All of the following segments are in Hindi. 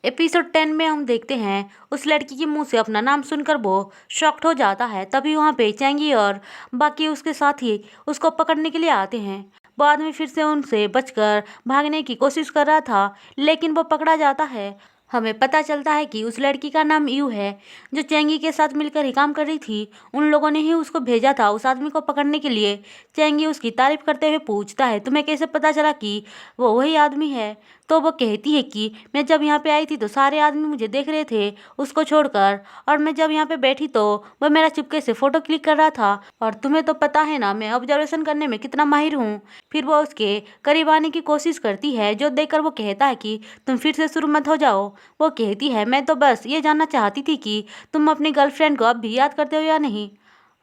एपिसोड 10 में हम देखते हैं उस लड़की के मुंह से अपना नाम सुनकर वो शॉक्ड हो जाता है। तभी वहाँ पे चैंगी और बाकी उसके साथी उसको पकड़ने के लिए आते हैं। बाद में फिर से उनसे बचकर भागने की कोशिश कर रहा था, लेकिन वो पकड़ा जाता है। हमें पता चलता है कि उस लड़की का नाम यू है, जो चैंगी के साथ मिलकर ही काम कर रही थी। उन लोगों ने ही उसको भेजा था उस आदमी को पकड़ने के लिए। चैंगी उसकी तारीफ करते हुए पूछता है, तुम्हें कैसे पता चला कि वो वही आदमी है? तो वो कहती है कि मैं जब यहाँ पे आई थी तो सारे आदमी मुझे देख रहे थे उसको छोड़कर, और मैं जब यहाँ पे बैठी तो वह मेरा चुपके से फोटो क्लिक कर रहा था। और तुम्हें तो पता है ना मैं ऑब्जर्वेशन करने में कितना माहिर हूँ। फिर वो उसके करीब आने की कोशिश करती है, जो देखकर वो कहता है कि तुम फिर से शुरू मत हो जाओ। वो कहती है, मैं तो बस ये जानना चाहती थी कि तुम अपनी गर्लफ्रेंड को अब भी याद करते हो या नहीं।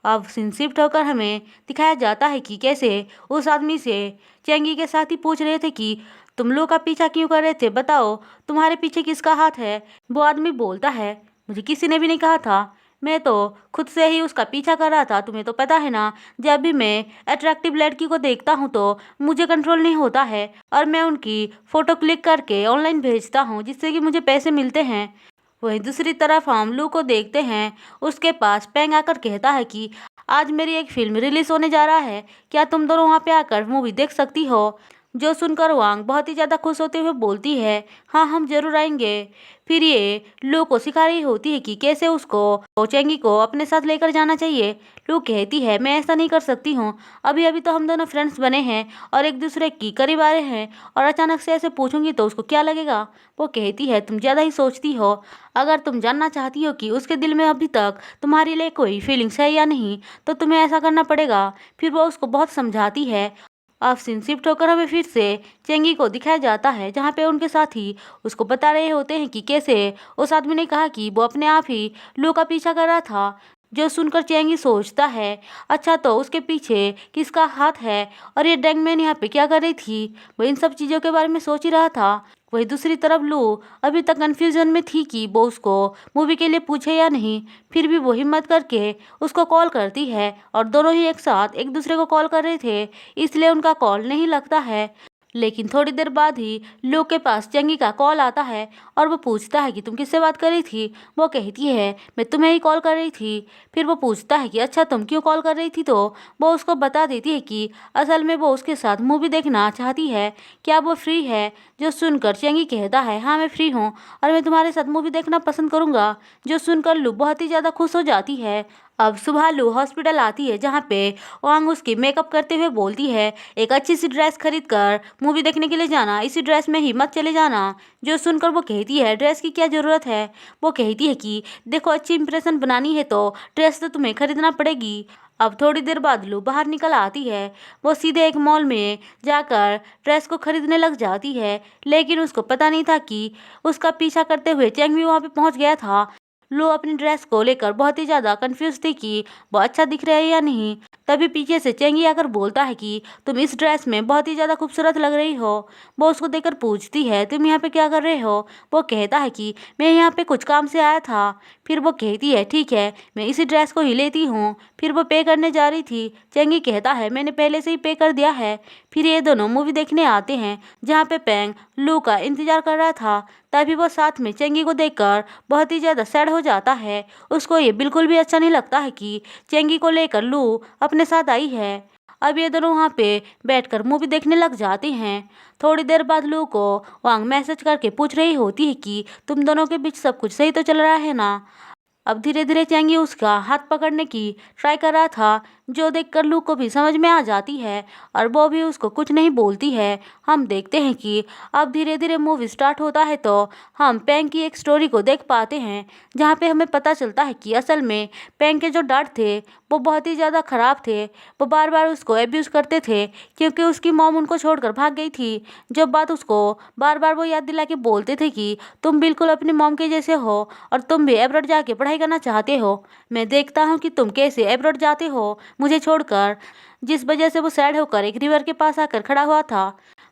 अब सीन शिफ्ट होकर हमें दिखाया जाता है कि कैसे उस आदमी से चैंगी के साथ ही पूछ रहे थे कि तुम लोग का पीछा क्यों कर रहे थे, बताओ तुम्हारे पीछे किसका हाथ है। वो आदमी बोलता है, मुझे किसी ने भी नहीं कहा था, मैं तो खुद से ही उसका पीछा कर रहा था। तुम्हें तो पता है ना, जब भी मैं अट्रैक्टिव लड़की को देखता हूँ तो मुझे कंट्रोल नहीं होता है, और मैं उनकी फ़ोटो क्लिक करके ऑनलाइन भेजता हूँ जिससे कि मुझे पैसे मिलते हैं। वहीं दूसरी तरफ हम लू को देखते हैं। उसके पास पेंग आकर कहता है कि आज मेरी एक फिल्म रिलीज होने जा रहा है, क्या तुम दोनों वहाँ पे आकर मूवी देख सकती हो? जो सुनकर वांग बहुत ही ज़्यादा खुश होते हुए बोलती है, हाँ हम जरूर आएंगे। फिर ये लू को सिखा रही होती है कि कैसे उसको चेंगी को अपने साथ लेकर जाना चाहिए। लू कहती है, मैं ऐसा नहीं कर सकती हूँ, अभी अभी तो हम दोनों फ्रेंड्स बने हैं और एक दूसरे की करीब आ रहे हैं, और अचानक से ऐसे पूछूंगी तो उसको क्या लगेगा। वो कहती है, तुम ज़्यादा ही सोचती हो, अगर तुम जानना चाहती हो कि उसके दिल में अभी तक तुम्हारे लिए कोई फीलिंग्स है या नहीं तो तुम्हें ऐसा करना पड़ेगा। फिर वो उसको बहुत समझाती है। अब सीन शिफ्ट होकर हमें फिर से चेंगी को दिखाया जाता है, जहाँ पे उनके साथी उसको बता रहे होते हैं कि कैसे उस आदमी ने कहा कि वो अपने आप ही लू का पीछा कर रहा था। जो सुनकर चेंगी सोचता है, अच्छा तो उसके पीछे किसका हाथ है, और ये डैंगमैन यहाँ पे क्या कर रही थी। वो इन सब चीज़ों के बारे में सोच ही रहा था। वही दूसरी तरफ लू अभी तक कन्फ्यूजन में थी कि वो उसको मूवी के लिए पूछे या नहीं। फिर भी वो हिम्मत करके उसको कॉल करती है, और दोनों ही एक साथ एक दूसरे को कॉल कर रहे थे, इसलिए उनका कॉल नहीं लगता है। लेकिन थोड़ी देर बाद ही लू के पास चंगी का कॉल आता है, और वो पूछता है कि तुम किससे बात कर रही थी। वो कहती है, मैं तुम्हें ही कॉल कर रही थी। फिर वो पूछता है कि अच्छा तुम क्यों कॉल कर रही थी, तो वो उसको बता देती है कि असल में वो उसके साथ मूवी देखना चाहती है, क्या वो फ्री है। जो सुनकर चंगी कहता है, हाँ मैं फ्री हूँ और मैं तुम्हारे साथ मूवी देखना पसंद करूँगा। जो सुनकर लू बहुत ही ज़्यादा खुश हो जाती है। अब सुबह लू हॉस्पिटल आती है, जहाँ पे वांग उसकी मेकअप करते हुए बोलती है, एक अच्छी सी ड्रेस खरीद कर मूवी देखने के लिए जाना, इसी ड्रेस में ही मत चले जाना। जो सुनकर वो कहती है, ड्रेस की क्या ज़रूरत है। वो कहती है कि देखो अच्छी इंप्रेशन बनानी है तो ड्रेस तो तुम्हें खरीदना पड़ेगी। अब थोड़ी देर बाद लू बाहर निकल आती है। वो सीधे एक मॉल में जाकर ड्रेस को खरीदने लग जाती है, लेकिन उसको पता नहीं था कि उसका पीछा करते हुए चैंग भी वहाँ पे पहुँच गया था। लो अपनी ड्रेस को लेकर बहुत ही ज़्यादा कंफ्यूज थी कि वो अच्छा दिख रहा है या नहीं। तभी पीछे से चेंगी आकर बोलता है कि तुम इस ड्रेस में बहुत ही ज़्यादा खूबसूरत लग रही हो। वो उसको देखकर पूछती है, तुम यहाँ पे क्या कर रहे हो। वो कहता है कि मैं यहाँ पे कुछ काम से आया था। फिर वो कहती है, ठीक है मैं इसी ड्रेस को ही लेती हूँ। फिर वो पे करने जा रही थी। चेंगी कहता है, मैंने पहले से ही पे कर दिया है। फिर ये दोनों मूवी देखने आते हैं, जहाँ पे पेंग लू का इंतजार कर रहा था। तभी वो साथ में चेंगी को देखकर बहुत ही ज़्यादा सैड हो जाता है। उसको ये बिल्कुल भी अच्छा नहीं लगता है कि चेंगी को लेकर लू अपने साथ आई है। अब ये दोनों वहाँ पे बैठकर मूवी देखने लग जाते हैं। थोड़ी देर बाद लू को वांग मैसेज करके पूछ रही होती है कि तुम दोनों के बीच सब कुछ सही तो चल रहा है ना। अब धीरे धीरे चेंगी उसका हाथ पकड़ने की ट्राई कर रहा था, जो देखकर लू को भी समझ में आ जाती है, और वो भी उसको कुछ नहीं बोलती है। हम देखते हैं कि अब धीरे धीरे मूवी स्टार्ट होता है, तो हम पेंग की एक स्टोरी को देख पाते हैं, जहाँ पे हमें पता चलता है कि असल में पेंग के जो डैड थे वो बहुत ही ज़्यादा ख़राब थे। वो बार बार उसको एब्यूज़ करते थे, क्योंकि उसकी मॉम उनको छोड़कर भाग गई थी। जब बात उसको बार बार वो याद दिला के बोलते थे कि तुम बिल्कुल अपनी मॉम के जैसे हो, और तुम भी एब्रॉड जाके पढ़ाई करना चाहते हो। मैं देखता हूँ कि तुम कैसे एब्रॉड जाते हो मुझे छोड़कर। जिस वजह से वो सैड होकर एक रिवर के पास आकर खड़ा हुआ था।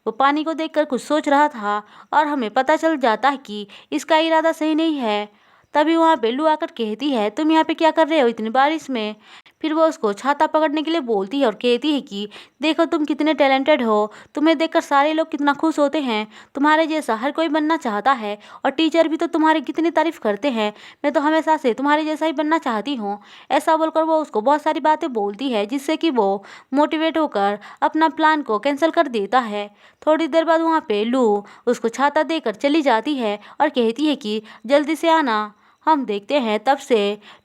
वो पानी को देखकर कुछ सोच रहा था, और हमें पता चल जाता है कि इसका इरादा सही नहीं है। तभी वहाँ पे लू आकर कहती है, तुम यहाँ पे क्या कर रहे हो इतनी बारिश में। फिर वो उसको छाता पकड़ने के लिए बोलती है और कहती है कि देखो तुम कितने टैलेंटेड हो, तुम्हें देखकर सारे लोग कितना खुश होते हैं, तुम्हारे जैसा हर कोई बनना चाहता है और टीचर भी तो तुम्हारी कितनी तारीफ करते हैं, मैं तो हमेशा से तुम्हारे जैसा ही बनना चाहती हूँ। ऐसा बोलकर वो उसको बहुत सारी बातें बोलती है जिससे कि वो मोटिवेट होकर अपना प्लान को कैंसिल कर देता है। थोड़ी देर बाद वहाँ पे लू उसको छाता देकर चली जाती है और कहती है कि जल्दी से आना। हम देखते हैं तब से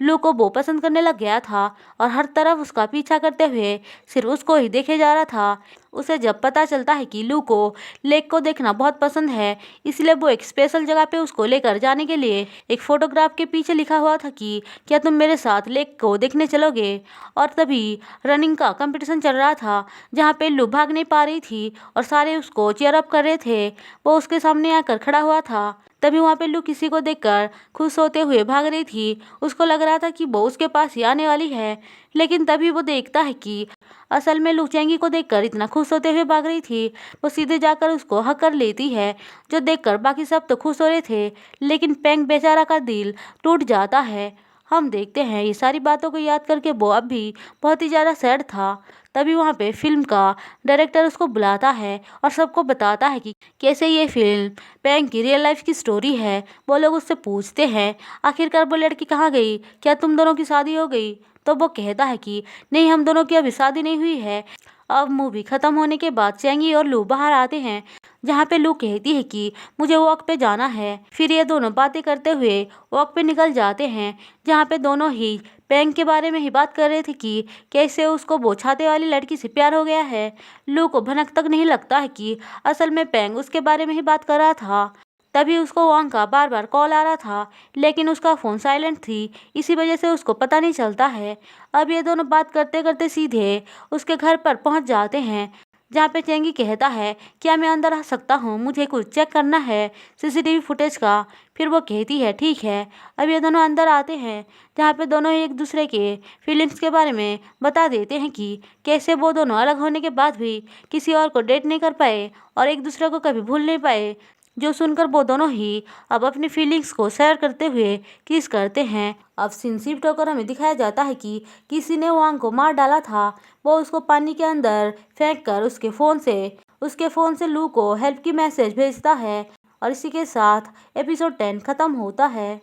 लू को वो पसंद करने लग गया था और हर तरफ उसका पीछा करते हुए सिर्फ उसको ही देखे जा रहा था। उसे जब पता चलता है कि लू को लेक को देखना बहुत पसंद है, इसलिए वो एक स्पेशल जगह पे उसको लेकर जाने के लिए एक फोटोग्राफ के पीछे लिखा हुआ था कि क्या तुम मेरे साथ लेक को देखने चलोगे। और तभी रनिंग का कंपटीशन चल रहा था जहाँ पे लू भाग नहीं पा रही थी और सारे उसको चीयर अप कर रहे थे। वो उसके सामने आकर खड़ा हुआ था। तभी वहाँ पे लू किसी को देखकर खुश होते हुए भाग रही थी। उसको लग रहा था कि वो उसके पास ही आने वाली है, लेकिन तभी वो देखता है कि असल में लू चेंगी को देखकर इतना खुश होते हुए भाग रही थी। वो सीधे जाकर उसको हक कर लेती है, जो देखकर बाकी सब तो खुश हो रहे थे, लेकिन पेंग बेचारा का दिल टूट जाता है। हम देखते हैं ये सारी बातों को याद करके वो अब भी बहुत ही ज़्यादा सैड था। तभी वहाँ पे फिल्म का डायरेक्टर उसको बुलाता है और सबको बताता है कि कैसे ये फिल्म पेंग की रियल लाइफ की स्टोरी है। वो लोग उससे पूछते हैं आखिरकार वो लड़की कहाँ गई, क्या तुम दोनों की शादी हो गई। तो वो कहता है कि नहीं, हम दोनों की अभी शादी नहीं हुई है। अब मूवी खत्म होने के बाद चैंगी और लू बाहर आते हैं, जहाँ पे लू कहती है कि मुझे वॉक पे जाना है। फिर ये दोनों बातें करते हुए वॉक पे निकल जाते हैं, जहाँ पे दोनों ही पेंग के बारे में ही बात कर रहे थे कि कैसे उसको वो छाते वाली लड़की से प्यार हो गया है। लू को भनक तक नहीं लगता है कि असल में पेंग उसके बारे में ही बात कर रहा था। तभी उसको वांग का बार बार कॉल आ रहा था, लेकिन उसका फ़ोन साइलेंट थी, इसी वजह से उसको पता नहीं चलता है। अब ये दोनों बात करते करते सीधे उसके घर पर पहुंच जाते हैं, जहाँ पे चेंगी कहता है क्या मैं अंदर आ सकता हूँ, मुझे कुछ चेक करना है सीसीटीवी फुटेज का। फिर वो कहती है ठीक है। अब ये दोनों अंदर आते हैं, जहाँ पे दोनों एक दूसरे के फीलिंग्स के बारे में बता देते हैं कि कैसे वो दोनों अलग होने के बाद भी किसी और को डेट नहीं कर पाए और एक दूसरे को कभी भूल नहीं पाए, जो सुनकर वो दोनों ही अब अपनी फीलिंग्स को शेयर करते हुए किस करते हैं। अब सीन शिफ्ट होकर हमें दिखाया जाता है कि किसी ने वांग को मार डाला था। वो उसको पानी के अंदर फेंक कर उसके फ़ोन से लू को हेल्प की मैसेज भेजता है और इसी के साथ एपिसोड 10 खत्म होता है।